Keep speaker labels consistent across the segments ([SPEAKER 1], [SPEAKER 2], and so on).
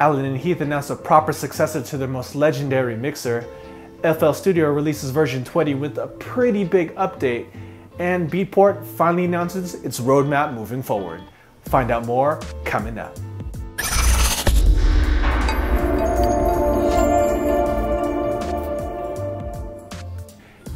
[SPEAKER 1] Alan and Heath announced a proper successor to their most legendary mixer. FL Studio releases version 20 with a pretty big update, and Beatport finally announces its roadmap moving forward. Find out more coming up.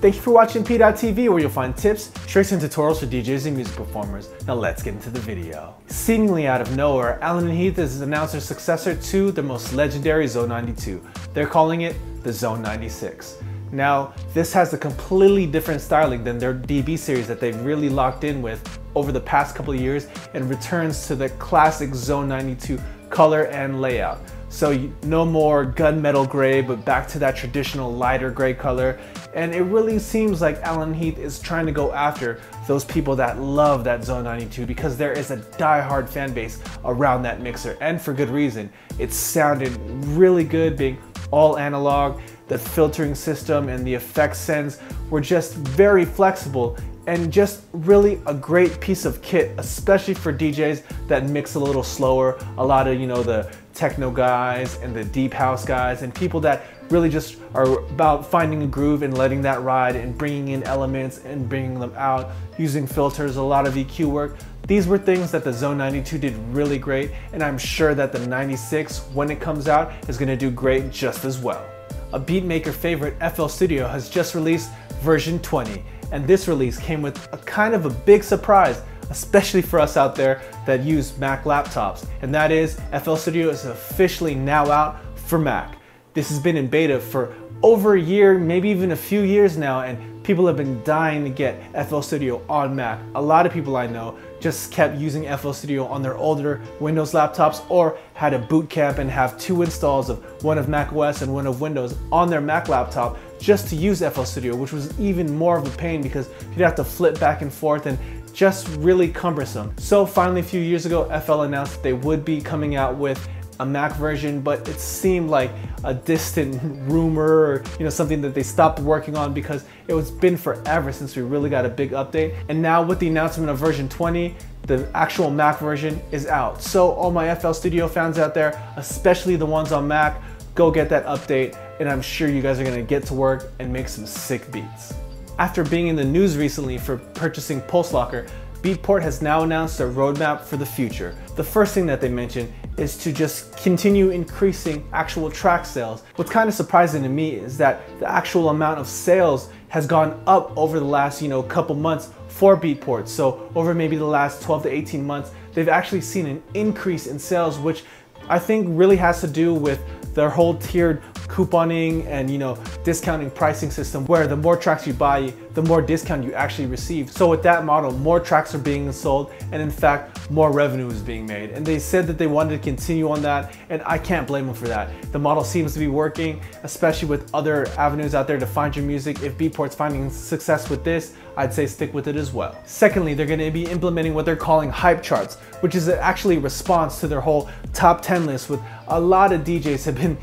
[SPEAKER 1] Thank you for watching PDot TV, where you'll find tips, tricks, and tutorials for DJs and music performers. Now let's get into the video. Seemingly out of nowhere, Alan and Heath has announced their successor to the most legendary Xone 92. They're calling it the Xone 96. Now, this has a completely different styling than their DB series that they've really locked in with over the past couple of years, and returns to the classic Xone 92 color and layout. So no more gunmetal gray, but back to that traditional lighter gray color. And it really seems like Alan Heath is trying to go after those people that love that Xone 92, because there is a die-hard fan base around that mixer, and for good reason. It sounded really good being all analog. The filtering system and the effect sends were just very flexible, and just really a great piece of kit, especially for DJs that mix a little slower. A lot of, the techno guys and the deep house guys, and people that really just are about finding a groove and letting that ride and bringing in elements and bringing them out, using filters, a lot of EQ work. These were things that the Xone 92 did really great, and I'm sure that the 96, when it comes out, is gonna do great just as well. A beatmaker favorite, FL Studio, has just released version 20, and this release came with a kind of a big surprise, especially for us out there that use Mac laptops, and that is FL Studio is officially now out for Mac. This has been in beta for over a year, maybe even a few years now, and people have been dying to get FL Studio on Mac. A lot of people I know just kept using FL Studio on their older Windows laptops, or had a boot camp and have two installs of one of Mac OS and one of Windows on their Mac laptop just to use FL Studio, which was even more of a pain because you'd have to flip back and forth and just really cumbersome. So finally, a few years ago, FL announced that they would be coming out with a Mac version, but it seemed like a distant rumor, or something that they stopped working on, because it was been forever since we really got a big update. And now with the announcement of version 20, the actual Mac version is out. So all my FL Studio fans out there, especially the ones on Mac, go get that update, and I'm sure you guys are gonna get to work and make some sick beats. After being in the news recently for purchasing Pulse Locker, Beatport has now announced their roadmap for the future. The first thing that they mentioned is to just continue increasing actual track sales. What's kind of surprising to me is that the actual amount of sales has gone up over the last couple months for Beatport. So over maybe the last 12 to 18 months, they've actually seen an increase in sales, which I think really has to do with their whole tiered couponing and discounting pricing system, where the more tracks you buy, the more discount you actually receive. So with that model, more tracks are being sold, and in fact more revenue is being made. And they said that they wanted to continue on that, and I can't blame them for that. The model seems to be working, especially with other avenues out there to find your music. If Beatport's finding success with this, I'd say stick with it as well. Secondly, they're going to be implementing what they're calling hype charts, which is actually a response to their whole top 10 list, with a lot of DJs have been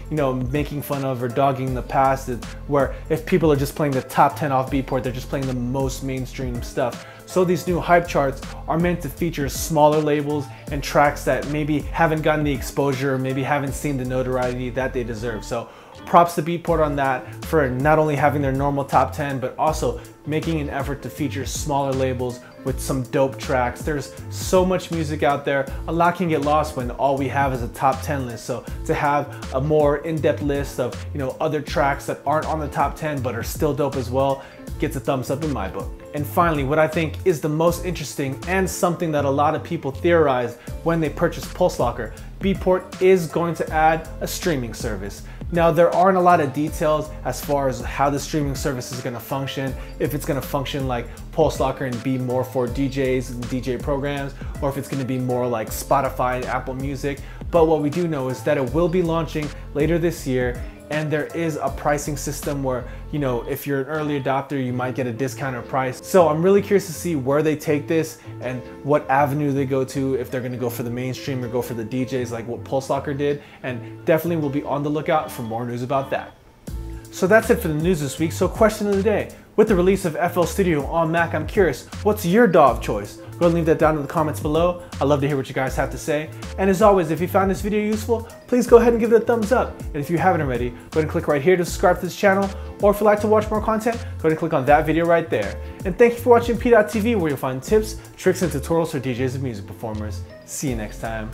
[SPEAKER 1] making fun of or dogging in the past, where if people are just playing the top 10 off Beatport, they're just playing the most mainstream stuff. So these new hype charts are meant to feature smaller labels and tracks that maybe haven't gotten the exposure, or maybe haven't seen the notoriety that they deserve. So props to Beatport on that, for not only having their normal top 10, but also making an effort to feature smaller labels with some dope tracks. There's so much music out there. A lot can get lost when all we have is a top 10 list. So to have a more in-depth list of other tracks that aren't on the top 10 but are still dope as well, gets a thumbs up in my book. And finally, what I think is the most interesting, and something that a lot of people theorized when they purchased Pulse Locker, Beatport is going to add a streaming service. Now, there aren't a lot of details as far as how the streaming service is going to function, if it's going to function like Pulse Locker and be more for DJs and DJ programs, or if it's going to be more like Spotify and Apple Music. But what we do know is that it will be launching later this year, and there is a pricing system where, if you're an early adopter, you might get a discounted price. So I'm really curious to see where they take this and what avenue they go to, if they're gonna go for the mainstream or go for the DJs like what Pulse Locker did, and definitely will be on the lookout for more news about that. So that's it for the news this week. So question of the day. With the release of FL Studio on Mac, I'm curious, what's your DAW of choice? Go ahead and leave that down in the comments below. I'd love to hear what you guys have to say. And as always, if you found this video useful, please go ahead and give it a thumbs up. And if you haven't already, go ahead and click right here to subscribe to this channel. Or if you'd like to watch more content, go ahead and click on that video right there. And thank you for watching PDot TV, where you'll find tips, tricks, and tutorials for DJs and music performers. See you next time.